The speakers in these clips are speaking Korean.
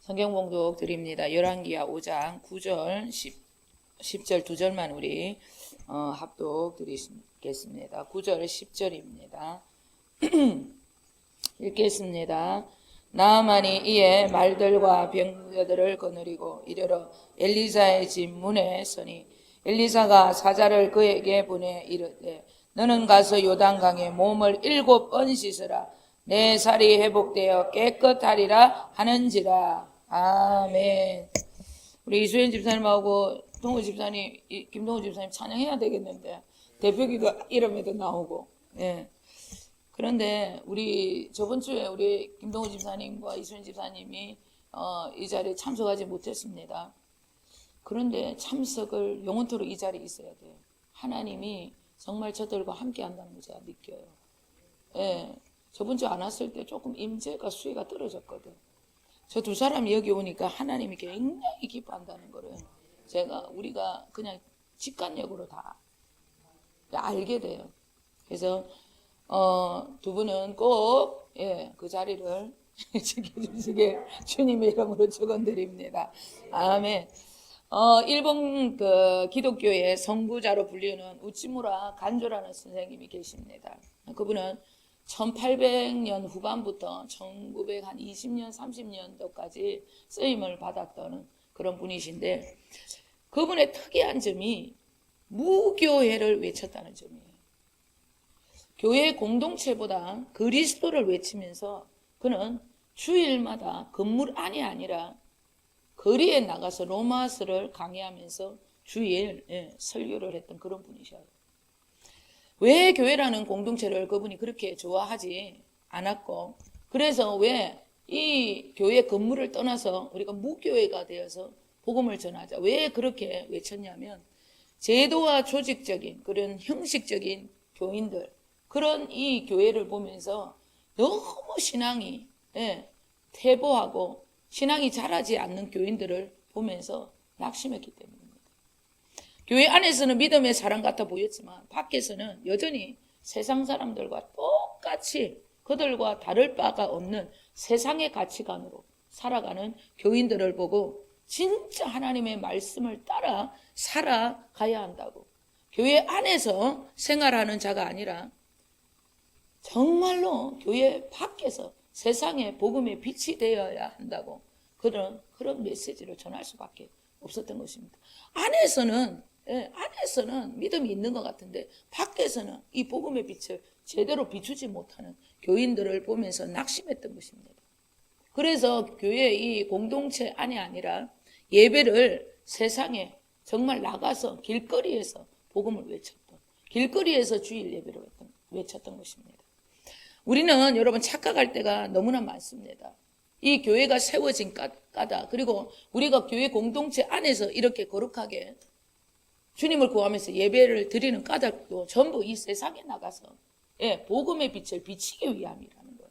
성경 봉독 드립니다. 열왕기하 5장 9절, 10절 두 절만 우리 합독 드리겠습니다. 9절 10절입니다. 읽겠습니다. 나아만이 이에 말들과 병거들을 거느리고 이르러 엘리사의 집 문에 서니 엘리사가 사자를 그에게 보내 이르되 너는 가서 요단강에 몸을 7번 씻으라. 내 살이 회복되어 깨끗하리라 하는지라. 아멘. 우리 이수연 집사님하고 동호 집사님, 김동호 집사님 찬양해야 되겠는데 대표기도 이름에도 나오고. 예. 그런데 우리 저번 주에 우리 김동호 집사님과 이수연 집사님이 이 자리에 참석하지 못했습니다. 그런데 참석을 영원토록 이 자리에 있어야 돼요. 하나님이 정말 저들과 함께 한다는 걸 제가 느껴요. 예. 저번 주 안 왔을 때 조금 임재가 수위가 떨어졌거든. 저 두 사람이 여기 오니까 하나님이 굉장히 기뻐한다는 거를 우리가 그냥 직관력으로 다 알게 돼요. 그래서 두 분은 꼭 그 자리를 지켜주시길 주님의 이름으로 축원드립니다. 아멘. 일본 그 기독교의 선구자로 불리는 우치무라 간조라는 선생님이 계십니다. 그분은 1800년 후반부터 1920년, 30년도까지 쓰임을 받았던 그런 분이신데 그분의 특이한 점이 무교회를 외쳤다는 점이에요. 교회 공동체보다 그리스도를 외치면서 그는 주일마다 건물 안이 아니라 거리에 나가서 로마서를 강의하면서 주일 설교를 했던 그런 분이셔요. 왜 교회라는 공동체를 그분이 그렇게 좋아하지 않았고, 그래서 왜 이 교회 건물을 떠나서 우리가 무교회가 되어서 복음을 전하자, 왜 그렇게 외쳤냐면 제도와 조직적인 그런 형식적인 교인들, 그런 이 교회를 보면서 너무 신앙이 퇴보하고 신앙이 자라지 않는 교인들을 보면서 낙심했기 때문입니다. 교회 안에서는 믿음의 사람 같아 보였지만 밖에서는 여전히 세상 사람들과 똑같이 그들과 다를 바가 없는 세상의 가치관으로 살아가는 교인들을 보고 진짜 하나님의 말씀을 따라 살아가야 한다고, 교회 안에서 생활하는 자가 아니라 정말로 교회 밖에서 세상의 복음의 빛이 되어야 한다고 그런 메시지를 전할 수밖에 없었던 것입니다. 안에서는 믿음이 있는 것 같은데 밖에서는 이 복음의 빛을 제대로 비추지 못하는 교인들을 보면서 낙심했던 것입니다. 그래서 교회의 이 공동체 안이 아니라 예배를 세상에 정말 나가서 길거리에서 복음을 외쳤던, 길거리에서 주일 예배를 외쳤던 것입니다. 우리는 여러분 착각할 때가 너무나 많습니다. 이 교회가 세워진 까닭, 그리고 우리가 교회 공동체 안에서 이렇게 거룩하게 주님을 구하면서 예배를 드리는 까닭도 전부 이 세상에 나가서 복음의 빛을 비치기 위함이라는 거예요.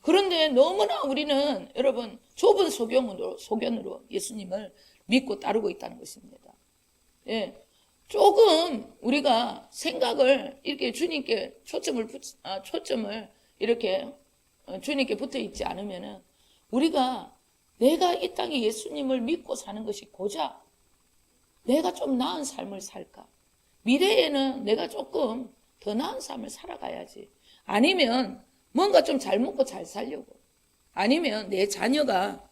그런데 너무나 우리는 여러분 좁은 소견으로 예수님을 믿고 따르고 있다는 것입니다. 조금 우리가 생각을 이렇게 주님께 초점을 이렇게 주님께 붙어 있지 않으면은 우리가 내가 이 땅에 예수님을 믿고 사는 것이 고작 내가 좀 나은 삶을 살까? 미래에는 내가 조금 더 나은 삶을 살아가야지. 아니면 뭔가 좀 잘 먹고 잘 살려고. 아니면 내 자녀가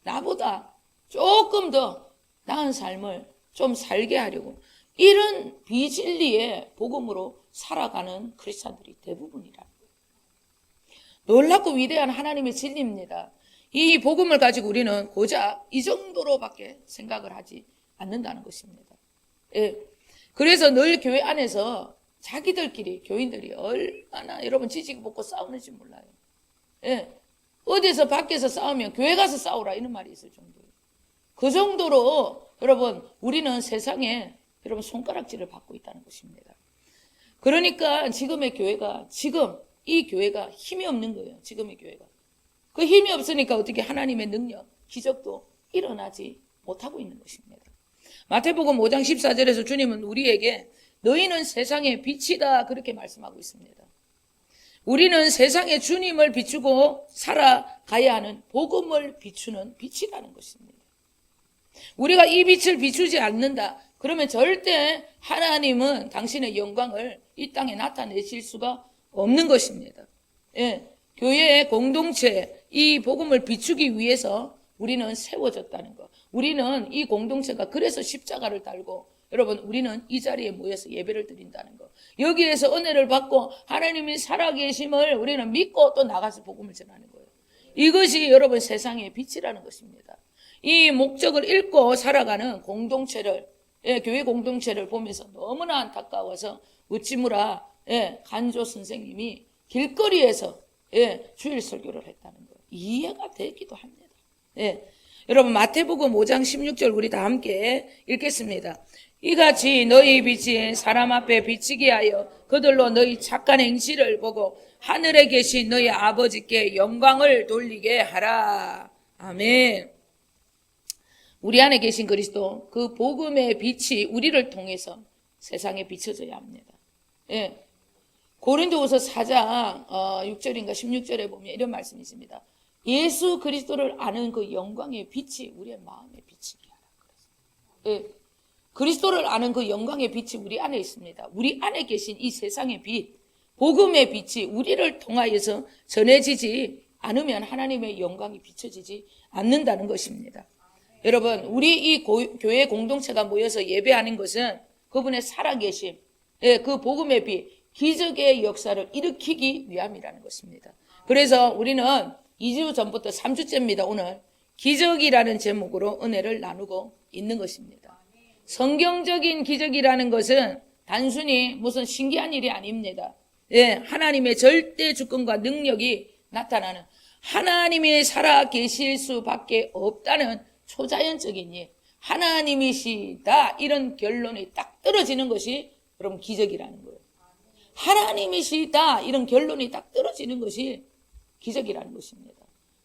나보다 조금 더 나은 삶을 좀 살게 하려고. 이런 비진리의 복음으로 살아가는 크리스찬들이 대부분이라는 거예요. 놀랍고 위대한 하나님의 진리입니다. 이 복음을 가지고 우리는 고작 이 정도로밖에 생각을 하지 않는다는 것입니다. 그래서 늘 교회 안에서 자기들끼리 교인들이 얼마나 여러분 지지고 볶고 싸우는지 몰라요. 어디서 밖에서 싸우면 교회 가서 싸우라 이런 말이 있을 정도예요. 그 정도로 여러분 우리는 세상에 여러분 손가락질을 받고 있다는 것입니다. 그러니까 지금의 교회가 이 교회가 힘이 없는 거예요. 지금의 교회가. 그 힘이 없으니까 어떻게 하나님의 능력, 기적도 일어나지 못하고 있는 것입니다. 마태복음 5장 14절에서 주님은 우리에게 너희는 세상의 빛이다 그렇게 말씀하고 있습니다. 우리는 세상에 주님을 비추고 살아가야 하는 복음을 비추는 빛이라는 것입니다. 우리가 이 빛을 비추지 않는다. 그러면 절대 하나님은 당신의 영광을 이 땅에 나타내실 수가 없는 것입니다. 예, 교회의 공동체, 이 복음을 비추기 위해서 우리는 세워졌다는 것. 우리는 이 공동체가 그래서 십자가를 달고, 여러분, 우리는 이 자리에 모여서 예배를 드린다는 것. 여기에서 은혜를 받고 하나님이 살아계심을 우리는 믿고 또 나가서 복음을 전하는 거예요. 이것이 여러분 세상의 빛이라는 것입니다. 이 목적을 잃고 살아가는 공동체를, 예, 교회 공동체를 보면서 너무나 안타까워서 우찌무라, 예, 간조 선생님이 길거리에서, 예, 주일 설교를 했다는 거 이해가 되기도 합니다. 예, 여러분 마태복음 5장 16절 우리 다 함께 읽겠습니다. 이같이 너희 빛이 사람 앞에 비치게 하여 그들로 너희 착한 행실을 보고 하늘에 계신 너희 아버지께 영광을 돌리게 하라. 아멘. 우리 안에 계신 그리스도, 그 복음의 빛이 우리를 통해서 세상에 비춰져야 합니다. 예. 고린도후서 4장 6절인가 16절에 보면 이런 말씀이 있습니다. 예수 그리스도를 아는 그 영광의 빛이 우리의 마음에 비치게 하라. 예. 그리스도를 아는 그 영광의 빛이 우리 안에 있습니다. 우리 안에 계신 이 세상의 빛, 복음의 빛이 우리를 통하여서 전해지지 않으면 하나님의 영광이 비춰지지 않는다는 것입니다. 여러분, 우리 이 교회 공동체가 모여서 예배하는 것은 그분의 살아계심, 예, 그 복음의 빛, 기적의 역사를 일으키기 위함이라는 것입니다. 그래서 우리는 2주 전부터 3주째입니다. 오늘 기적이라는 제목으로 은혜를 나누고 있는 것입니다. 성경적인 기적이라는 것은 단순히 무슨 신기한 일이 아닙니다. 예, 하나님의 절대 주권과 능력이 나타나는, 하나님이 살아 계실 수밖에 없다는 초자연적인 일, 하나님이시다 이런 결론이 딱 떨어지는 것이 여러분 기적이라는 거예요. 하나님이시다 이런 결론이 딱 떨어지는 것이 기적이라는 것입니다.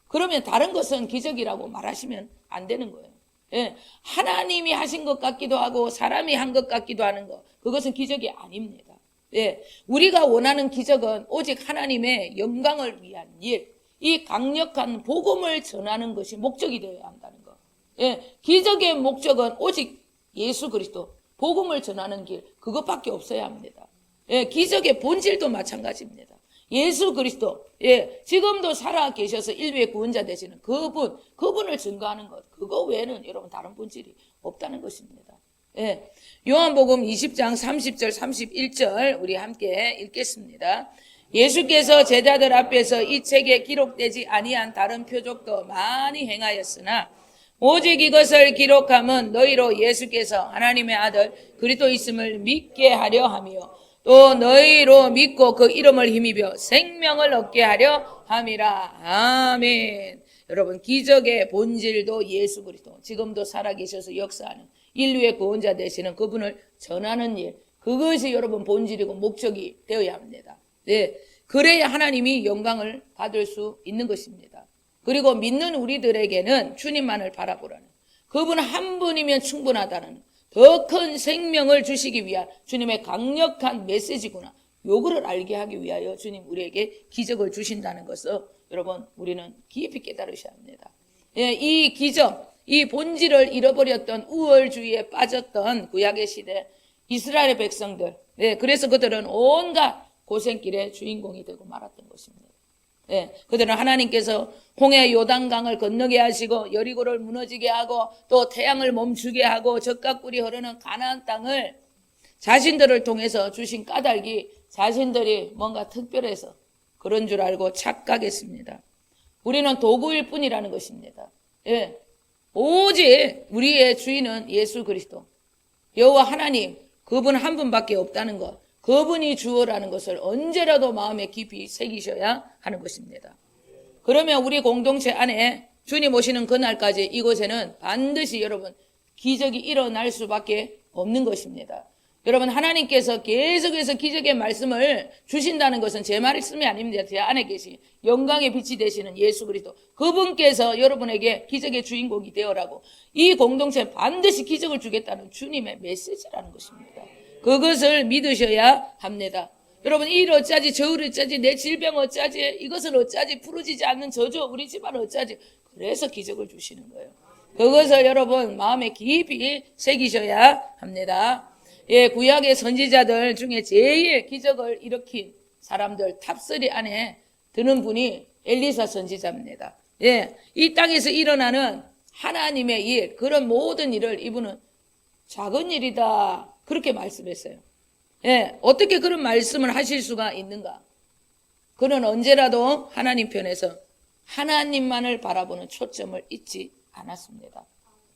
그러면 다른 것은 기적이라고 말하시면 안 되는 거예요. 예, 하나님이 하신 것 같기도 하고 사람이 한 것 같기도 하는 것, 그것은 기적이 아닙니다. 예, 우리가 원하는 기적은 오직 하나님의 영광을 위한 일, 이 강력한 복음을 전하는 것이 목적이 되어야 한다는 것. 예, 기적의 목적은 오직 예수 그리스도, 복음을 전하는 길, 그것밖에 없어야 합니다. 예, 기적의 본질도 마찬가지입니다. 예수 그리스도, 예, 지금도 살아 계셔서 인류의 구원자 되시는 그분을 증거하는 것, 그거 외에는 여러분 다른 본질이 없다는 것입니다. 예, 요한복음 20장 30절 31절 우리 함께 읽겠습니다. 예수께서 제자들 앞에서 이 책에 기록되지 아니한 다른 표적도 많이 행하였으나 오직 이것을 기록함은 너희로 예수께서 하나님의 아들 그리스도 있음을 믿게 하려 함이요 또 너희로 믿고 그 이름을 힘입어 생명을 얻게 하려 함이라. 아멘. 여러분, 기적의 본질도 예수 그리스도, 지금도 살아계셔서 역사하는 인류의 구원자 되시는 그분을 전하는 일, 그것이 여러분 본질이고 목적이 되어야 합니다. 네, 그래야 하나님이 영광을 받을 수 있는 것입니다. 그리고 믿는 우리들에게는 주님만을 바라보라는, 그분 한 분이면 충분하다는 더 큰 생명을 주시기 위한 주님의 강력한 메시지구나, 요거를 알게 하기 위하여 주님 우리에게 기적을 주신다는 것을 여러분 우리는 깊이 깨달으셔야 합니다. 예, 이 기적, 이 본질을 잃어버렸던 우월주의에 빠졌던 구약의 시대 이스라엘의 백성들, 예, 그래서 그들은 온갖 고생길의 주인공이 되고 말았던 것입니다. 예, 그들은 하나님께서 홍해 요단강을 건너게 하시고 여리고를 무너지게 하고 또 태양을 멈추게 하고 젖과 꿀이 흐르는 가나안 땅을 자신들을 통해서 주신 까닭이 자신들이 뭔가 특별해서 그런 줄 알고 착각했습니다. 우리는 도구일 뿐이라는 것입니다. 예, 오직 우리의 주인은 예수 그리스도, 여호와 하나님, 그분 한 분밖에 없다는 것, 그분이 주어라는 것을 언제라도 마음에 깊이 새기셔야 하는 것입니다. 그러면 우리 공동체 안에 주님 오시는 그날까지 이곳에는 반드시 여러분 기적이 일어날 수밖에 없는 것입니다. 여러분, 하나님께서 계속해서 기적의 말씀을 주신다는 것은 제 말씀이 아닙니다. 제 안에 계신 영광의 빛이 되시는 예수 그리스도, 그분께서 여러분에게 기적의 주인공이 되어라고, 이 공동체에 반드시 기적을 주겠다는 주님의 메시지라는 것입니다. 그것을 믿으셔야 합니다. 여러분, 일 어쩌지, 저울 어쩌지, 내 질병 어쩌지, 이것은 어쩌지, 풀어지지 않는 저주, 우리 집안 어쩌지. 그래서 기적을 주시는 거예요. 그것을 여러분 마음에 깊이 새기셔야 합니다. 예, 구약의 선지자들 중에 제일 기적을 일으킨 사람들 탑3 안에 드는 분이 엘리사 선지자입니다. 예, 이 땅에서 일어나는 하나님의 일, 그런 모든 일을 이분은 작은 일이다, 그렇게 말씀했어요. 예, 어떻게 그런 말씀을 하실 수가 있는가? 그는 언제라도 하나님 편에서 하나님만을 바라보는 초점을 잊지 않았습니다.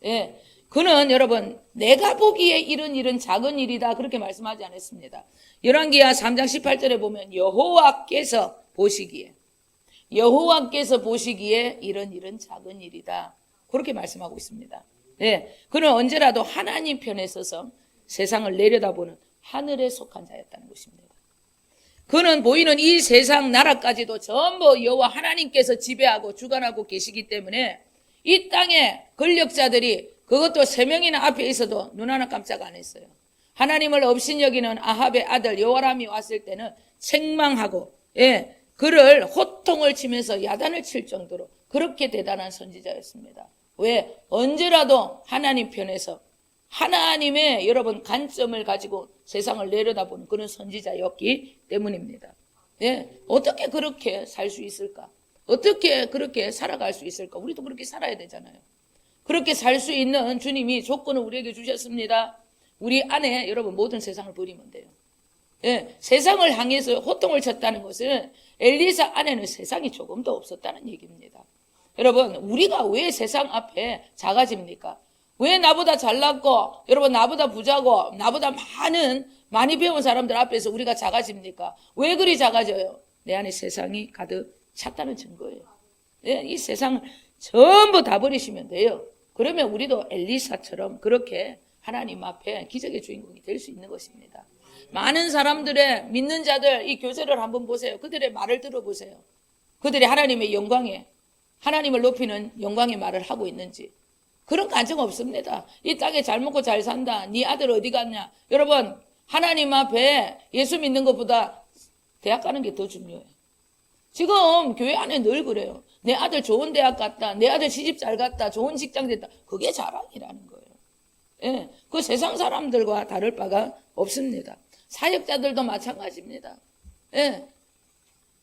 예, 그는 여러분 내가 보기에 이런 일은 작은 일이다, 그렇게 말씀하지 않았습니다. 열왕기하 3장 18절에 보면 여호와께서 보시기에 이런 일은 작은 일이다, 그렇게 말씀하고 있습니다. 예, 그는 언제라도 하나님 편에 서서 세상을 내려다보는 하늘에 속한 자였다는 것입니다. 그는 보이는 이 세상 나라까지도 전부 여호와 하나님께서 지배하고 주관하고 계시기 때문에 이 땅의 권력자들이 그것도 3명이나 앞에 있어도 눈 하나 깜짝 안 했어요. 하나님을 업신여기는 아합의 아들 여호람이 왔을 때는 책망하고, 예, 그를 호통을 치면서 야단을 칠 정도로 그렇게 대단한 선지자였습니다. 왜? 언제라도 하나님 편에서 하나님의 여러분 관점을 가지고 세상을 내려다보는 그런 선지자였기 때문입니다. 예, 어떻게 그렇게 살 수 있을까? 어떻게 그렇게 살아갈 수 있을까? 우리도 그렇게 살아야 되잖아요. 그렇게 살 수 있는 주님이 조건을 우리에게 주셨습니다. 우리 안에 여러분 모든 세상을 버리면 돼요. 예, 세상을 향해서 호통을 쳤다는 것은 엘리사 안에는 세상이 조금도 없었다는 얘기입니다. 여러분, 우리가 왜 세상 앞에 작아집니까? 왜 나보다 잘났고, 여러분 나보다 부자고, 나보다 많이 배운 사람들 앞에서 우리가 작아집니까? 왜 그리 작아져요? 내 안에 세상이 가득 찼다는 증거예요. 예, 이 세상을 전부 다 버리시면 돼요. 그러면 우리도 엘리사처럼 그렇게 하나님 앞에 기적의 주인공이 될 수 있는 것입니다. 많은 사람들의 믿는 자들 이 교제를 한번 보세요. 그들의 말을 들어보세요. 그들이 하나님의 영광에, 하나님을 높이는 영광의 말을 하고 있는지. 그런 간증 없습니다. 이 땅에 잘 먹고 잘 산다, 네 아들 어디 갔냐. 여러분, 하나님 앞에 예수 믿는 것보다 대학 가는 게 더 중요해요. 지금 교회 안에 늘 그래요. 내 아들 좋은 대학 갔다, 내 아들 시집 잘 갔다, 좋은 직장 됐다. 그게 자랑이라는 거예요. 예, 그 세상 사람들과 다를 바가 없습니다. 사역자들도 마찬가지입니다. 예,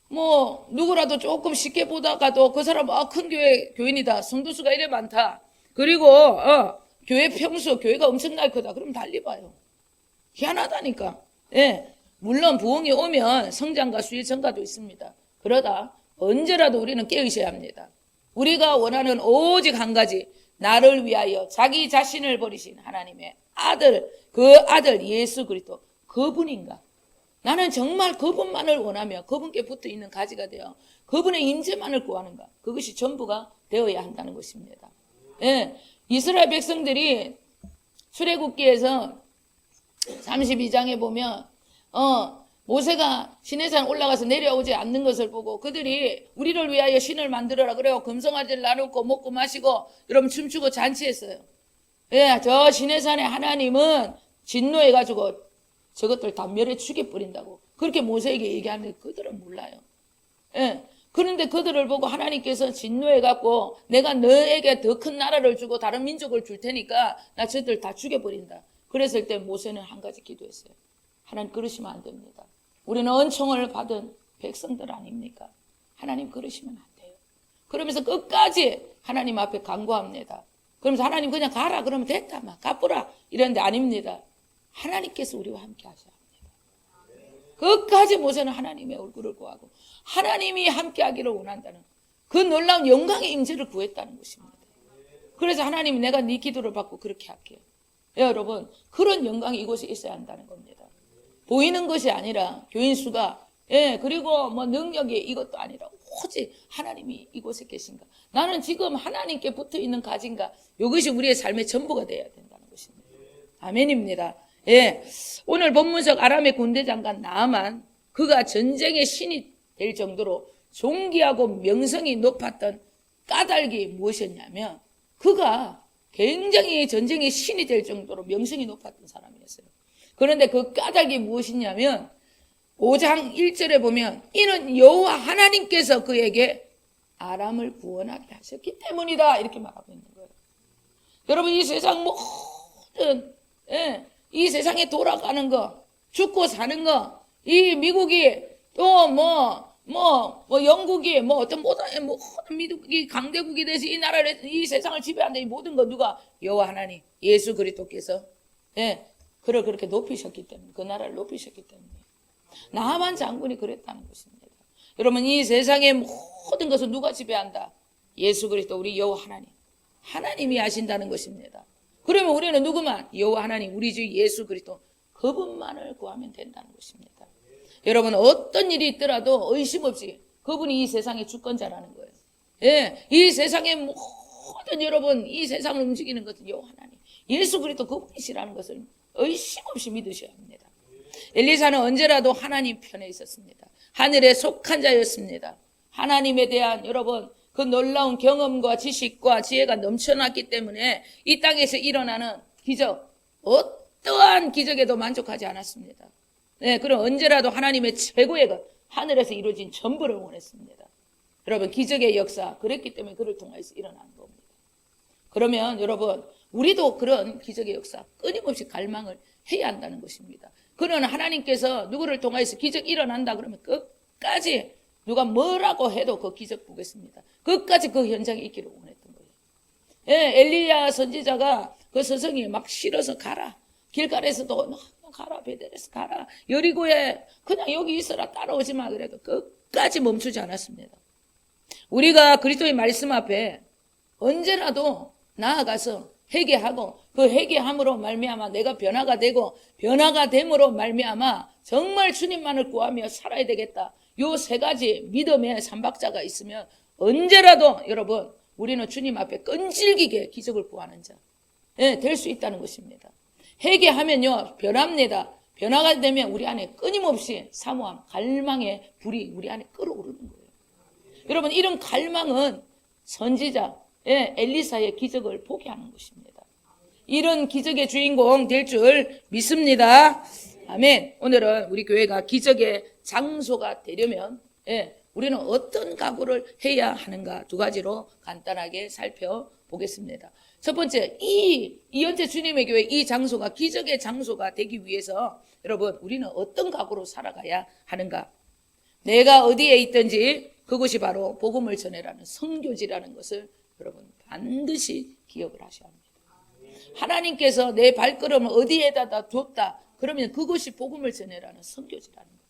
뭐 누구라도 조금 쉽게 보다가도 그 사람 큰 교인이다, 성도수가 이래 많다, 그리고 교회 평수, 교회가 엄청나게 크다, 그럼 달리 봐요. 희한하다니까. 예, 물론 부흥이 오면 성장과 수의 증가도 있습니다. 그러다 언제라도 우리는 깨어있어야 합니다. 우리가 원하는 오직 한 가지, 나를 위하여 자기 자신을 버리신 하나님의 아들, 그 아들 예수 그리스도, 그분인가? 나는 정말 그분만을 원하며 그분께 붙어있는 가지가 되어 그분의 임재만을 구하는가? 그것이 전부가 되어야 한다는 것입니다. 예, 이스라엘 백성들이 출애굽기에서 32장에 보면 모세가 시내산 올라가서 내려오지 않는 것을 보고 그들이 우리를 위하여 신을 만들어라 그래요. 금송아지를 나누고 먹고 마시고 여러분 춤추고 잔치했어요. 예, 저 시내산의 하나님은 진노해가지고 저것들 다 멸해 죽여버린다고 그렇게 모세에게 얘기하는데 그들은 몰라요. 예, 그런데 그들을 보고 하나님께서 진노해갖고 내가 너에게 더 큰 나라를 주고 다른 민족을 줄 테니까 나 저들 다 죽여버린다. 그랬을 때 모세는 한 가지 기도했어요. 하나님, 그러시면 안 됩니다. 우리는 은총을 받은 백성들 아닙니까? 하나님, 그러시면 안 돼요. 그러면서 끝까지 하나님 앞에 간구합니다. 그러면서 하나님 그냥 가라 그러면 됐다 막 갚으라 이랬는데 아닙니다. 하나님께서 우리와 함께 하셔야 합니다. 끝까지 모세는 하나님의 얼굴을 구하고 하나님이 함께 하기를 원한다는 그 놀라운 영광의 임재를 구했다는 것입니다. 그래서 하나님이 내가 네 기도를 받고 그렇게 할게요. 여러분, 그런 영광이 이곳에 있어야 한다는 겁니다. 보이는 것이 아니라 교인 수가, 예, 그리고 뭐 능력이 이것도 아니라 오직 하나님이 이곳에 계신가. 나는 지금 하나님께 붙어 있는 가진가. 이것이 우리의 삶의 전부가 되어야 된다는 것입니다. 아멘입니다. 예, 오늘 본문석 아람의 군대 장관 나아만, 그가 전쟁의 신이 될 정도로 존귀하고 명성이 높았던 까닭이 무엇이었냐면 그가 굉장히 전쟁의 신이 될 정도로 명성이 높았던 사람이었어요. 그런데 그 까닭이 무엇이냐면 5장 1절에 보면 이는 여호와 하나님께서 그에게 아람을 구원하게 하셨기 때문이다 이렇게 말하고 있는 거예요. 여러분 이 세상 모든 이 세상에 돌아가는 거, 죽고 사는 거, 이 미국이 또 영국이 어떤 모든 미국이 강대국이 돼서 이 나라를 이 세상을 지배한다 이 모든 거 누가 여호와 하나님 예수 그리스도께서 그를 그렇게 높이셨기 때문에 그 나라를 높이셨기 때문에 나하만 장군이 그랬다는 것입니다. 여러분 이 세상의 모든 것을 누가 지배한다? 예수 그리스도 우리 여호와 하나님이 하신다는 것입니다. 그러면 우리는 누구만? 여호와 하나님 우리 주 예수 그리스도 그분만을 구하면 된다는 것입니다. 여러분 어떤 일이 있더라도 의심 없이 그분이 이 세상의 주권자라는 거예요. 이 세상의 모든 여러분 이 세상을 움직이는 것은 여호와 하나님 예수 그리스도 그분이시라는 것을 의심 없이 믿으셔야 합니다. 엘리사는 언제라도 하나님 편에 있었습니다. 하늘에 속한 자였습니다. 하나님에 대한 여러분 그 놀라운 경험과 지식과 지혜가 넘쳐났기 때문에 이 땅에서 일어나는 기적 어떠한 기적에도 만족하지 않았습니다. 그럼 언제라도 하나님의 최고의 것 하늘에서 이루어진 전부를 원했습니다. 여러분 기적의 역사 그랬기 때문에 그를 통해서 일어난 겁니다. 그러면 여러분 우리도 그런 기적의 역사 끊임없이 갈망을 해야 한다는 것입니다. 그러나 하나님께서 누구를 통해서 기적 일어난다 그러면 끝까지 누가 뭐라고 해도 그 기적 보겠습니다. 끝까지 그 현장에 있기를 원했던 거예요. 엘리야 선지자가 그 서성이 막 실어서 가라. 길가에서도 가라. 베델에서 가라. 여리고에 그냥 여기 있어라. 따라오지 마. 그래도 끝까지 멈추지 않았습니다. 우리가 그리스도의 말씀 앞에 언제라도 나아가서 회개하고 그 회개함으로 말미암아 내가 변화가 되고 변화가 됨으로 말미암아 정말 주님만을 구하며 살아야 되겠다. 요 세 가지 믿음의 삼박자가 있으면 언제라도 여러분 우리는 주님 앞에 끈질기게 기적을 구하는 자 될 수 있다는 것입니다. 회개하면요 변합니다. 변화가 되면 우리 안에 끊임없이 사모함, 갈망의 불이 우리 안에 끓어오르는 거예요. 여러분 이런 갈망은 선지자 엘리사의 기적을 보게 하는 것입니다. 이런 기적의 주인공 될 줄 믿습니다. 아멘. 오늘은 우리 교회가 기적의 장소가 되려면 우리는 어떤 각오를 해야 하는가 두 가지로 간단하게 살펴보겠습니다. 첫 번째, 이현재 주님의 교회 이 장소가 기적의 장소가 되기 위해서 여러분 우리는 어떤 각오로 살아가야 하는가? 내가 어디에 있든지 그곳이 바로 복음을 전해라는 선교지라는 것을 여러분 반드시 기억을 하셔야 합니다. 하나님께서 내 발걸음을 어디에다 뒀다 그러면 그것이 복음을 전해라는 선교지라는 거예요.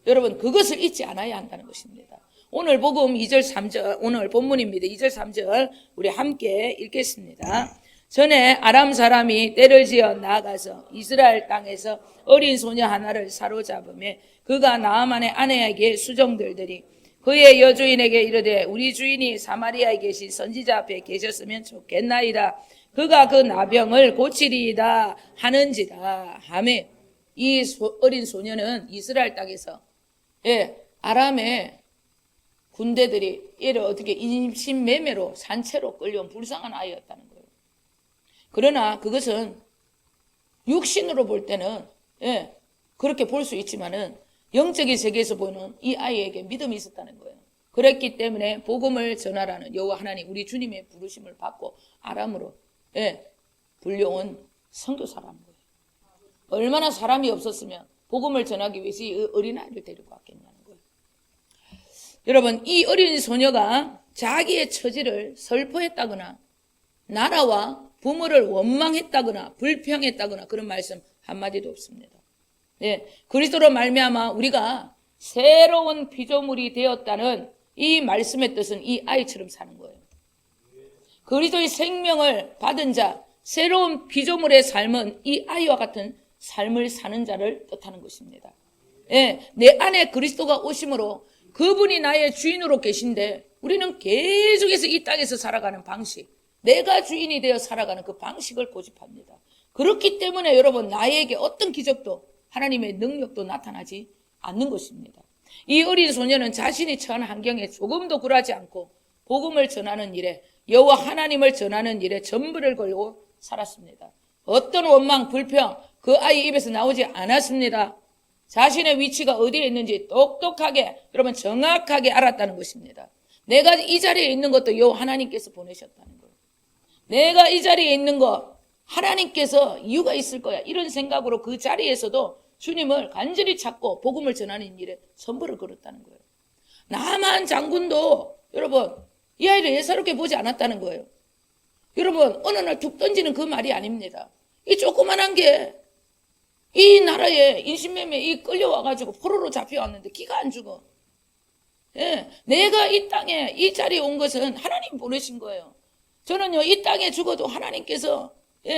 여러분 그것을 잊지 않아야 한다는 것입니다. 오늘 복음 2절 3절 오늘 본문입니다. 2절 3절 우리 함께 읽겠습니다. 전에 아람 사람이 떼를 지어 나아가서 이스라엘 땅에서 어린 소녀 하나를 사로잡으며 그가 나아만의 아내에게 수종들더니 그의 여주인에게 이르되 우리 주인이 사마리아에 계신 선지자 앞에 계셨으면 좋겠나이다. 그가 그 나병을 고치리이다 하는지라. 아멘. 이 어린 소녀는 이스라엘 땅에서 아람의 군대들이 얘를 어떻게 인신매매로 산채로 끌려온 불쌍한 아이였다는 거예요. 그러나 그것은 육신으로 볼 때는 그렇게 볼 수 있지만은 영적인 세계에서 보는 이 아이에게 믿음이 있었다는 거예요. 그랬기 때문에 복음을 전하라는 여호와 하나님 우리 주님의 부르심을 받고 아람으로 불려온 선교사라는 거예요. 얼마나 사람이 없었으면 복음을 전하기 위해서 이 어린아이를 데리고 왔겠냐는 거예요. 여러분 이 어린 소녀가 자기의 처지를 설포했다거나 나라와 부모를 원망했다거나 불평했다거나 그런 말씀 한마디도 없습니다. 그리스도로 말미암아 우리가 새로운 피조물이 되었다는 이 말씀의 뜻은 이 아이처럼 사는 거예요. 그리스도의 생명을 받은 자, 새로운 피조물의 삶은 이 아이와 같은 삶을 사는 자를 뜻하는 것입니다. 내 안에 그리스도가 오심으로 그분이 나의 주인으로 계신데 우리는 계속해서 이 땅에서 살아가는 방식, 내가 주인이 되어 살아가는 그 방식을 고집합니다. 그렇기 때문에 여러분 나에게 어떤 기적도 하나님의 능력도 나타나지 않는 것입니다. 이 어린 소녀는 자신이 처한 환경에 조금도 굴하지 않고 복음을 전하는 일에 여호와 하나님을 전하는 일에 전부를 걸고 살았습니다. 어떤 원망, 불평 그 아이 입에서 나오지 않았습니다. 자신의 위치가 어디에 있는지 똑똑하게 여러분 정확하게 알았다는 것입니다. 내가 이 자리에 있는 것도 요 하나님께서 보내셨다는 거예요. 내가 이 자리에 있는 거 하나님께서 이유가 있을 거야. 이런 생각으로 그 자리에서도 주님을 간절히 찾고 복음을 전하는 일에 선보를 걸었다는 거예요. 나만 장군도 여러분 이 아이를 예사롭게 보지 않았다는 거예요. 여러분 어느 날 툭 던지는 그 말이 아닙니다. 이 조그만한 게 이 나라에 인신매매 이 끌려와가지고 포로로 잡혀왔는데 기가 안 죽어. 예, 내가 이 땅에 이 자리에 온 것은 하나님 보내신 거예요. 저는요 이 땅에 죽어도 하나님께서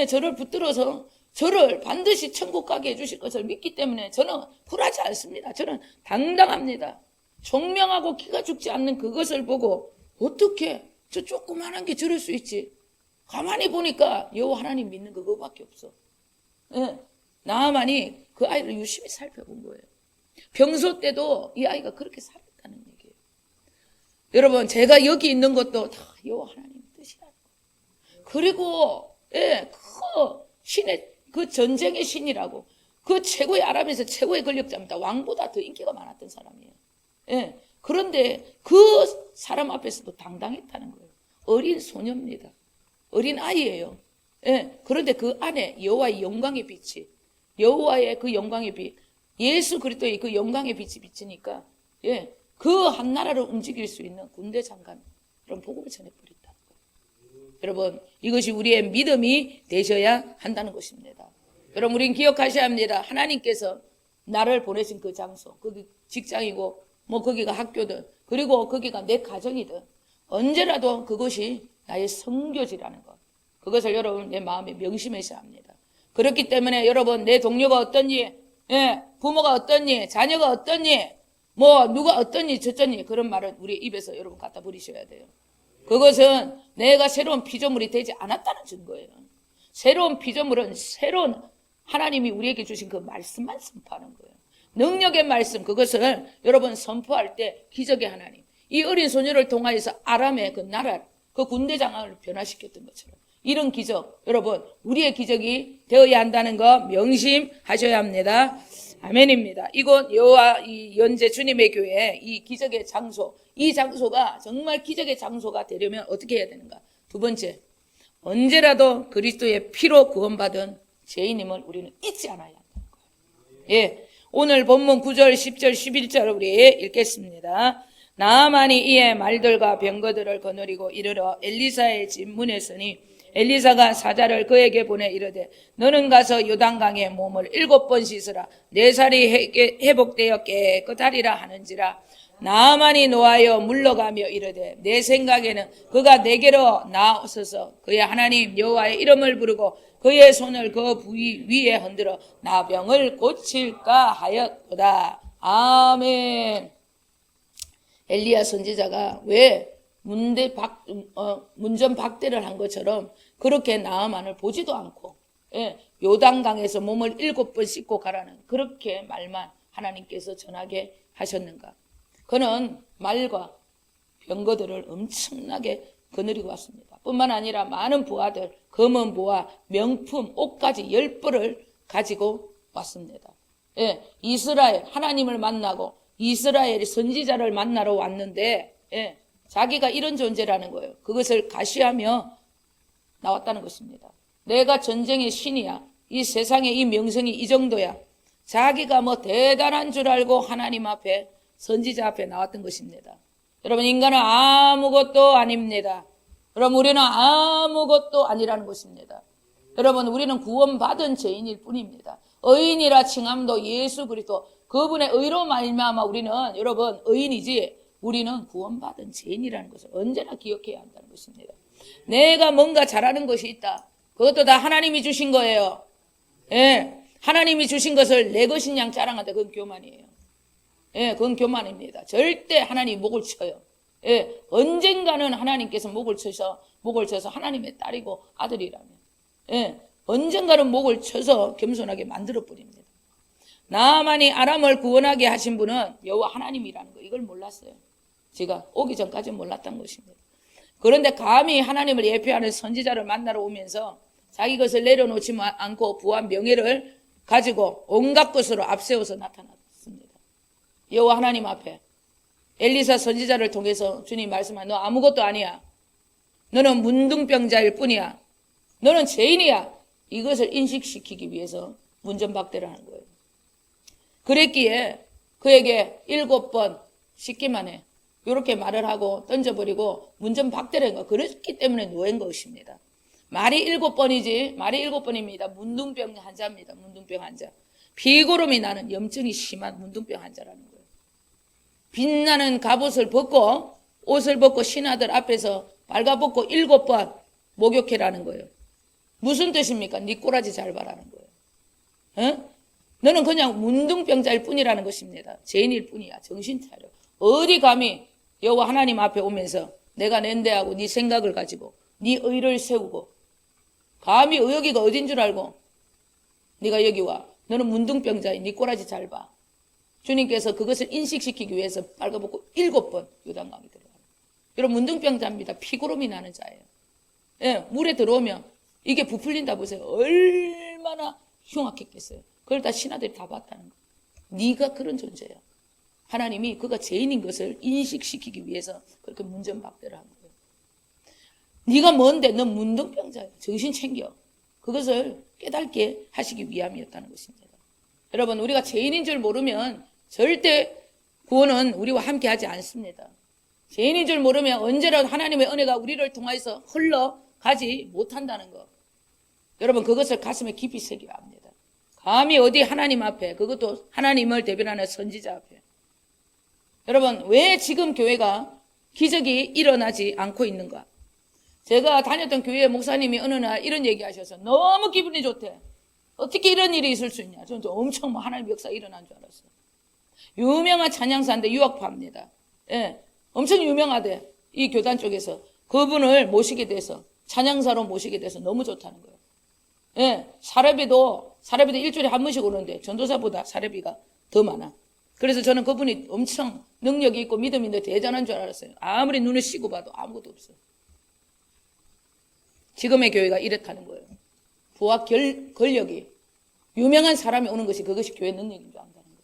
저를 붙들어서 저를 반드시 천국 가게 해주실 것을 믿기 때문에 저는 굴하지 않습니다. 저는 당당합니다. 총명하고 기가 죽지 않는 그것을 보고 어떻게 저 조그만한 게 저럴 수 있지? 가만히 보니까 여호와 하나님 믿는 거 그거밖에 없어. 나만이 그 아이를 유심히 살펴본 거예요. 평소 때도 이 아이가 그렇게 살았다는 얘기예요. 여러분 제가 여기 있는 것도 다 여호와 하나님 뜻이라는 거예요. 그리고 그 신의 그 전쟁의 신이라고 그 최고의 아람에서 최고의 권력자입니다. 왕보다 더 인기가 많았던 사람이에요. 그런데 그 사람 앞에서도 당당했다는 거예요. 어린 소녀입니다. 어린 아이예요. 그런데 그 안에 여호와의 영광의 빛이 여호와의 그 영광의 빛 예수 그리스도의 그 영광의 빛이 비치니까 그 한 나라를 움직일 수 있는 군대 장관 이런 복음을 전해버렸다는 거예요. 여러분 이것이 우리의 믿음이 되셔야 한다는 것입니다. 여러분 우리는 기억하셔야 합니다. 하나님께서 나를 보내신 그 장소 거기 직장이고 뭐 거기가 학교든 그리고 거기가 내 가정이든 언제라도 그것이 나의 선교지라는 것 그것을 여러분 내 마음에 명심하셔야 합니다. 그렇기 때문에 여러분 내 동료가 어떠니 부모가 어떠니 자녀가 어떠니 뭐 누가 어떠니 저쩌니 그런 말은 우리 입에서 여러분 갖다 버리셔야 돼요. 그것은 내가 새로운 피조물이 되지 않았다는 증거예요. 새로운 피조물은 새로운 하나님이 우리에게 주신 그 말씀만 선포하는 거예요. 능력의 말씀 그것을 여러분 선포할 때 기적의 하나님 이 어린 소녀를 통하여서 아람의 그 나라 그 군대장을 변화시켰던 것처럼 이런 기적 여러분 우리의 기적이 되어야 한다는 거 명심하셔야 합니다. 아멘입니다. 이곳 여호와 이 연제 주님의 교회 이 기적의 장소 이 장소가 정말 기적의 장소가 되려면 어떻게 해야 되는가? 두 번째 언제라도 그리스도의 피로 구원받은 죄인임을 우리는 잊지 않아야 한다는 거예요. 오늘 본문 9절 10절 11절 우리 읽겠습니다. 나아만이 이에 말들과 병거들을 거느리고 이르러 엘리사의 집 문에 서니 엘리사가 사자를 그에게 보내 이르되 너는 가서 요단강에 몸을 7번 씻으라 내 살이 회복되어 깨끗하리라 하는지라. 나아만이 노하여 물러가며 이르되 내 생각에는 그가 내게로 나오소서 그의 하나님 여호와의 이름을 부르고 그의 손을 그 부위 위에 흔들어 나병을 고칠까 하였도다. 아멘. 엘리야 선지자가 왜 문전박대를 한 것처럼 그렇게 나아만을 보지도 않고 요단강에서 몸을 7번 씻고 가라는 그렇게 말만 하나님께서 전하게 하셨는가? 그는 말과 병거들을 엄청나게 거느리고 왔습니다. 뿐만 아니라 많은 부하들, 검은 보화, 명품, 옷까지 10벌을 가지고 왔습니다. 이스라엘 하나님을 만나고 이스라엘 선지자를 만나러 왔는데 자기가 이런 존재라는 거예요. 그것을 가시하며 나왔다는 것입니다. 내가 전쟁의 신이야. 이 세상에 이 명성이 이 정도야. 자기가 뭐 대단한 줄 알고 하나님 앞에 선지자 앞에 나왔던 것입니다. 여러분 인간은 아무것도 아닙니다. 여러분 우리는 아무것도 아니라는 것입니다. 여러분 우리는 구원받은 죄인일 뿐입니다. 의인이라 칭함도 예수 그리스도 그분의 의로 말미암아 우리는 여러분 의인이지 우리는 구원받은 죄인이라는 것을 언제나 기억해야 한다는 것입니다. 내가 뭔가 잘하는 것이 있다. 그것도 다 하나님이 주신 거예요. 하나님이 주신 것을 내 것인 양 자랑한다. 그건 교만이에요. 그건 교만입니다. 절대 하나님 목을 쳐요. 언젠가는 하나님께서 목을 쳐서 하나님의 딸이고 아들이라면 언젠가는 목을 쳐서 겸손하게 만들어 버립니다. 나아만이 아람을 구원하게 하신 분은 여호와 하나님이라는 거 이걸 몰랐어요. 제가 오기 전까지는 몰랐던 것입니다. 그런데 감히 하나님을 예표하는 선지자를 만나러 오면서 자기 것을 내려놓지 않고 부한 명예를 가지고 온갖 것으로 앞세워서 나타났다. 여호와 하나님 앞에 엘리사 선지자를 통해서 주님 말씀한 너 아무것도 아니야. 너는 문둥병자일 뿐이야. 너는 죄인이야. 이것을 인식시키기 위해서 문전박대를 하는 거예요. 그랬기에 그에게 7번 씻기만 해. 이렇게 말을 하고 던져버리고 문전박대를 한 거. 그렇기 때문에 노인 것입니다. 말이 7번이지. 말이 7번입니다. 문둥병 환자입니다. 문둥병 환자. 피고름이 나는 염증이 심한 문둥병 환자라는 거예요. 빛나는 갑옷을 벗고 옷을 벗고 신하들 앞에서 발가벗고 7번 목욕해라는 거예요. 무슨 뜻입니까? 네 꼬라지 잘 봐라는 거예요. 어? 너는 그냥 문둥병자일 뿐이라는 것입니다. 죄인일 뿐이야. 정신 차려. 어디 감히 여호와 하나님 앞에 오면서 내가 낸대하고 네 생각을 가지고 네 의를 세우고 감히 여기가 어딘 줄 알고 네가 여기 와. 너는 문둥병자야. 네 꼬라지 잘 봐. 주님께서 그것을 인식시키기 위해서 빨가벗고 7번 요단강에 들어가요. 여러분 문둥병자입니다. 피고름이 나는 자예요. 예, 물에 들어오면 이게 부풀린다 보세요. 얼마나 흉악했겠어요. 그걸 다 신하들이 다 봤다는 거예요. 네가 그런 존재야. 하나님이 그가 죄인인 것을 인식시키기 위해서 그렇게 문전박대를 한 거예요. 네가 뭔데? 넌 문둥병자야. 정신 챙겨. 그것을 깨닫게 하시기 위함이었다는 것입니다. 여러분 우리가 죄인인 줄 모르면 절대 구원은 우리와 함께 하지 않습니다. 죄인인 줄 모르면 언제라도 하나님의 은혜가 우리를 통해서 흘러가지 못한다는 것. 여러분 그것을 가슴에 깊이 새겨야 합니다. 감히 어디 하나님 앞에, 그것도 하나님을 대변하는 선지자 앞에. 여러분 왜 지금 교회가 기적이 일어나지 않고 있는가? 제가 다녔던 교회 목사님이 어느 날 이런 얘기 하셔서 너무 기분이 좋대. 어떻게 이런 일이 있을 수 있냐. 저는 엄청 하나님의 역사 일어난 줄 알았어요. 유명한 찬양사인데 유학파입니다. 예, 엄청 유명하대. 이 교단 쪽에서. 그분을 모시게 돼서 찬양사로 모시게 돼서 너무 좋다는 거예요. 예, 사례비도 일주일에 한 번씩 오는데 전도사보다 사례비가 더 많아. 그래서 저는 그분이 엄청 능력이 있고 믿음이 있는데 대단한 줄 알았어요. 아무리 눈을 씌고 봐도 아무것도 없어요. 지금의 교회가 이렇다는 거예요. 부와 권력이 유명한 사람이 오는 것이 그것이 교회 능력인 줄 안다는 거예요.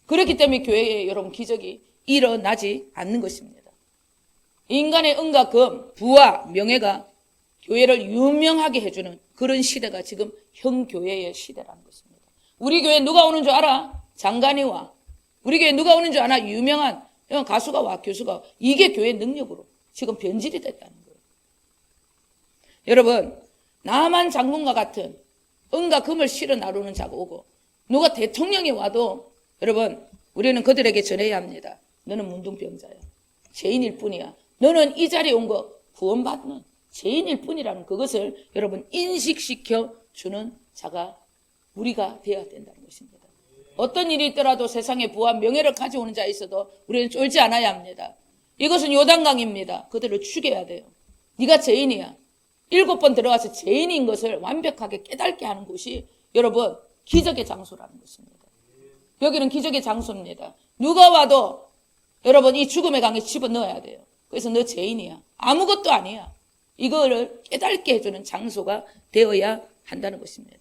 그렇기 때문에 교회에 여러분 기적이 일어나지 않는 것입니다. 인간의 은과 금, 부와 명예가 교회를 유명하게 해주는 그런 시대가 지금 형교회의 시대라는 것입니다. 우리 교회에 누가 오는 줄 알아? 장관이 와. 우리 교회에 누가 오는 줄 아나? 유명한 가수가 와, 교수가 와. 이게 교회의 능력으로 지금 변질이 됐다는 거예요. 여러분 나만 장군과 같은 은과 금을 실어 나르는 자가 오고 누가 대통령이 와도 여러분 우리는 그들에게 전해야 합니다. 너는 문둥병자야. 죄인일 뿐이야. 너는 이 자리에 온 거 구원받는 죄인일 뿐이라는 그것을 여러분 인식시켜 주는 자가 우리가 되어야 된다는 것입니다. 어떤 일이 있더라도 세상에 부와 명예를 가져오는 자 있어도 우리는 쫄지 않아야 합니다. 이것은 요단강입니다. 그들을 죽여야 돼요. 네가 죄인이야. 7번 들어가서 죄인인 것을 완벽하게 깨닫게 하는 곳이 여러분 기적의 장소라는 것입니다. 여기는 기적의 장소입니다. 누가 와도 여러분 이 죽음의 강에 집어넣어야 돼요. 그래서 너 죄인이야. 아무것도 아니야. 이거를 깨닫게 해주는 장소가 되어야 한다는 것입니다.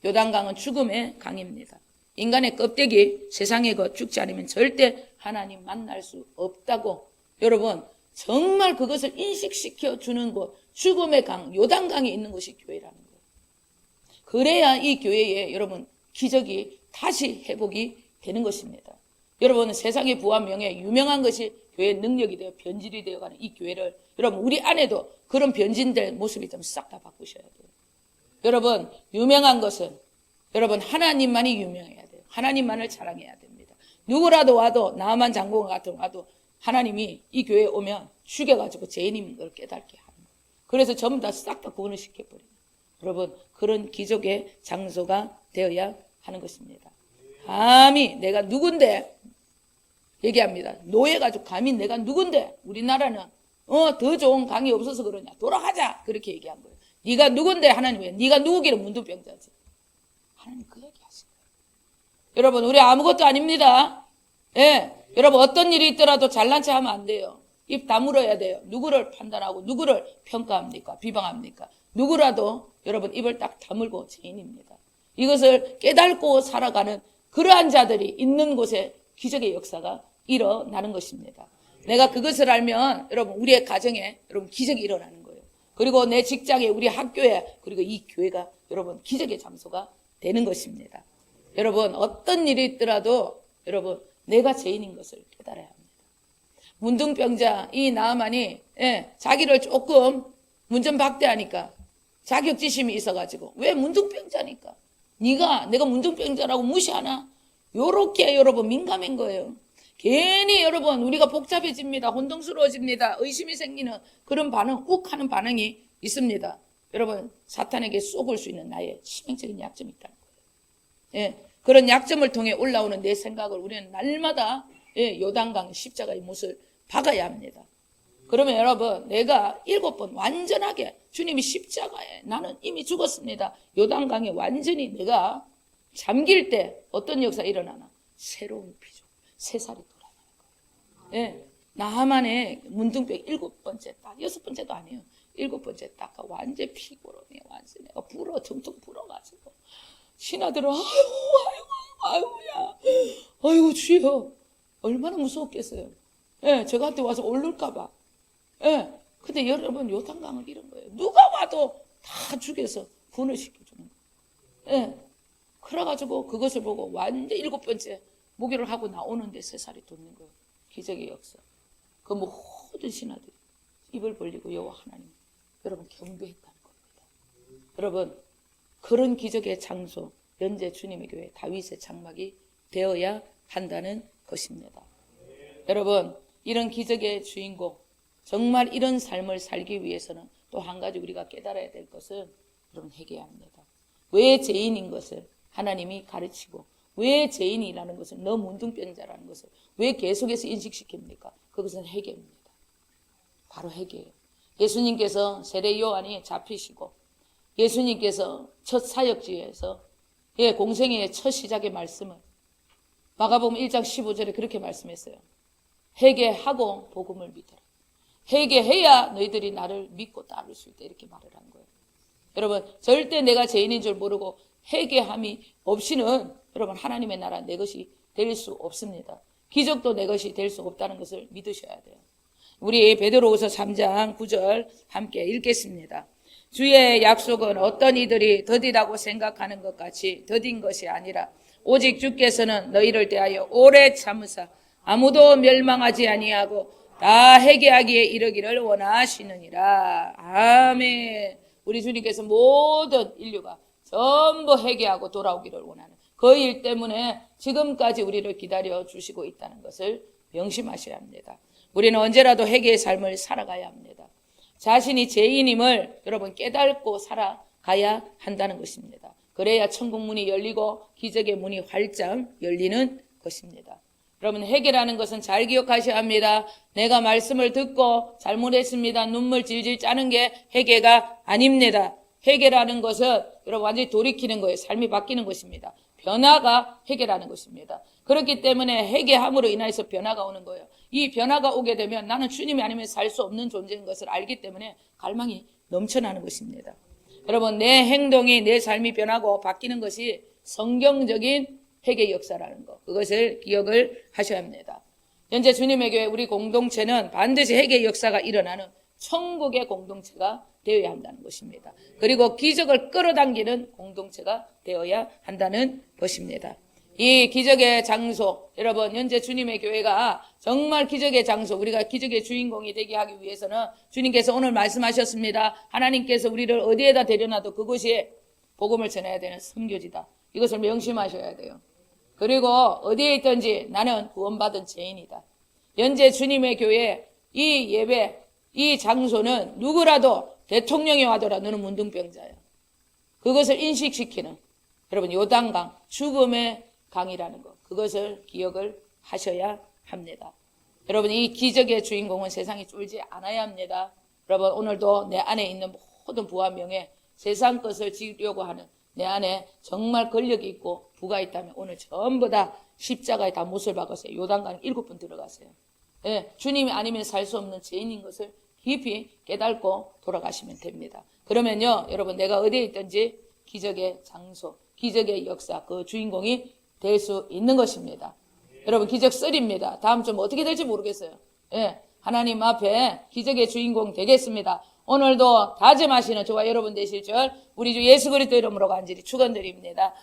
요단강은 죽음의 강입니다. 인간의 껍데기 세상에 죽지 않으면 절대 하나님 만날 수 없다고 여러분 정말 그것을 인식시켜 주는 곳 죽음의 강 요단강에 있는 것이 교회라는 거예요. 그래야 이 교회에 여러분 기적이 다시 회복이 되는 것입니다. 여러분 세상의 부와 명예 유명한 것이 교회의 능력이 되어 변질이 되어가는 이 교회를 여러분 우리 안에도 그런 변진될 모습이 좀 싹 다 바꾸셔야 돼요. 여러분 유명한 것은 여러분 하나님만이 유명해야 돼요. 하나님만을 자랑해야 됩니다. 누구라도 와도 나만 장군과 같은 와도 하나님이 이 교회에 오면 죽여가지고 죄인인 걸 깨닫게 하는 거예요. 그래서 전부 다 싹 다 구원을 시켜버려요. 여러분 그런 기적의 장소가 되어야 하는 것입니다. 감히 내가 누군데 얘기합니다. 노예가지고 감히 내가 누군데 우리나라는 더 좋은 강이 없어서 그러냐 돌아가자 그렇게 얘기한 거예요. 네가 누군데 하나님 왜 네가 누구기를 문둥병자지. 하나님 그 얘기하신 거예요. 여러분 우리 아무것도 아닙니다. 예, 여러분 어떤 일이 있더라도 잘난 체 하면 안 돼요. 입 다물어야 돼요. 누구를 판단하고 누구를 평가합니까? 비방합니까? 누구라도 여러분 입을 딱 다물고 죄인입니다. 이것을 깨닫고 살아가는 그러한 자들이 있는 곳에 기적의 역사가 일어나는 것입니다. 내가 그것을 알면 여러분 우리의 가정에 여러분 기적이 일어나는 거예요. 그리고 내 직장에 우리 학교에 그리고 이 교회가 여러분 기적의 장소가 되는 것입니다. 여러분 어떤 일이 있더라도 여러분 내가 죄인인 것을 깨달아야 합니다. 문둥병자 이 나아만이 자기를 조금 문전박대하니까 자격지심이 있어가지고 왜 문둥병자니까 내가 문둥병자라고 무시하나? 요렇게 여러분 민감한 거예요. 괜히 여러분 우리가 복잡해집니다. 혼동스러워집니다. 의심이 생기는 그런 반응, 욱하는 반응이 있습니다. 여러분 사탄에게 쏘을 수 있는 나의 치명적인 약점이 있다는 거예요. 그런 약점을 통해 올라오는 내 생각을 우리는 날마다 요단강 십자가의 못을 박아야 합니다. 그러면 여러분 내가 7번 완전하게 주님이 십자가에 나는 이미 죽었습니다. 요단강에 완전히 내가 잠길 때 어떤 역사가 일어나나? 새로운 피조, 새살이 돌아나는 거예요. 나만의 문둥병 7번째 딱, 6번째도 아니에요. 7번째 딱 완전 피고로네. 완전 내가 퉁퉁 불어가지고 신하들은 아이고 주여 얼마나 무서웠겠어요. 저한테 와서 오를까봐. 근데 여러분 요단강을 잃은 거예요. 누가 와도 다 죽여서 분을 시켜주는 거예요. 그래가지고 그것을 보고 완전 7번째 목욕을 하고 나오는데 새살이 돋는 거예요. 기적의 역사. 그 모든 신하들이 입을 벌리고 여호와 하나님 여러분 경배했다는 겁니다. 여러분 그런 기적의 장소 현재 주님의 교회 다윗의 장막이 되어야 한다는 것입니다. 여러분 이런 기적의 주인공 정말 이런 삶을 살기 위해서는 또 한 가지 우리가 깨달아야 될 것은 여러분 회개해야 합니다. 왜 죄인인 것을 하나님이 가르치고 왜 죄인이라는 것을 너 문둥병자라는 것을 왜 계속해서 인식시킵니까? 그것은 회개입니다. 바로 회개예요. 예수님께서 세례 요한이 잡히시고 예수님께서 첫 사역지에서 공생애의 첫 시작의 말씀을 마가복음 1장 15절에 그렇게 말씀했어요. 회개하고 복음을 믿어라. 회개해야 너희들이 나를 믿고 따를 수 있다. 이렇게 말을 한 거예요. 여러분 절대 내가 죄인인 줄 모르고 회개함이 없이는 여러분 하나님의 나라 내 것이 될 수 없습니다. 기적도 내 것이 될 수 없다는 것을 믿으셔야 돼요. 우리 베드로후서 3장 9절 함께 읽겠습니다. 주의 약속은 어떤 이들이 더디다고 생각하는 것 같이 더딘 것이 아니라 오직 주께서는 너희를 대하여 오래 참으사 아무도 멸망하지 아니하고 다 회개하기에 이르기를 원하시느니라. 아멘. 우리 주님께서 모든 인류가 전부 회개하고 돌아오기를 원하는 그 일 때문에 지금까지 우리를 기다려 주시고 있다는 것을 명심하셔야 합니다. 우리는 언제라도 회개의 삶을 살아가야 합니다. 자신이 죄인임을 여러분 깨닫고 살아가야 한다는 것입니다. 그래야 천국 문이 열리고 기적의 문이 활짝 열리는 것입니다. 여러분 회개라는 것은 잘 기억하셔야 합니다. 내가 말씀을 듣고 잘못했습니다. 눈물 질질 짜는 게 회개가 아닙니다. 회개라는 것은 여러분 완전히 돌이키는 거예요. 삶이 바뀌는 것입니다. 변화가 회개라는 것입니다. 그렇기 때문에 회개함으로 인해서 변화가 오는 거예요. 이 변화가 오게 되면 나는 주님이 아니면 살 수 없는 존재인 것을 알기 때문에 갈망이 넘쳐나는 것입니다. 여러분 내 행동이 내 삶이 변하고 바뀌는 것이 성경적인 회개 역사라는 것, 그것을 기억을 하셔야 합니다. 현재 주님의 교회 우리 공동체는 반드시 회개 역사가 일어나는 천국의 공동체가 되어야 한다는 것입니다. 그리고 기적을 끌어당기는 공동체가 되어야 한다는 것입니다. 이 기적의 장소, 여러분 현재 주님의 교회가 정말 기적의 장소, 우리가 기적의 주인공이 되게 하기 위해서는 주님께서 오늘 말씀하셨습니다. 하나님께서 우리를 어디에다 데려놔도 그곳이 복음을 전해야 되는 선교지다. 이것을 명심하셔야 돼요. 그리고 어디에 있든지 나는 구원받은 죄인이다. 현재 주님의 교회 이 예배, 이 장소는 누구라도 대통령이 와더라 너는 문둥병자야. 그것을 인식시키는 여러분 요단강, 죽음의 강이라는 것, 그것을 기억을 하셔야 합니다. 여러분 이 기적의 주인공은 세상에 쫄지 않아야 합니다. 여러분 오늘도 내 안에 있는 모든 부와 명예, 세상 것을 지으려고 하는 내 안에 정말 권력이 있고 부가 있다면 오늘 전부 다 십자가에 다 못을 박으세요. 요단강 7번 들어가세요. 주님이 아니면 살 수 없는 죄인인 것을 깊이 깨닫고 돌아가시면 됩니다. 그러면요 여러분 내가 어디에 있든지 기적의 장소, 기적의 역사, 그 주인공이 될 수 있는 것입니다. 여러분 기적 썰입니다. 다음 주 어떻게 될지 모르겠어요. 예, 하나님 앞에 기적의 주인공 되겠습니다. 오늘도 다짐하시는 저와 여러분 되실 줄 우리 주 예수 그리스도 이름으로 간절히 축원드립니다.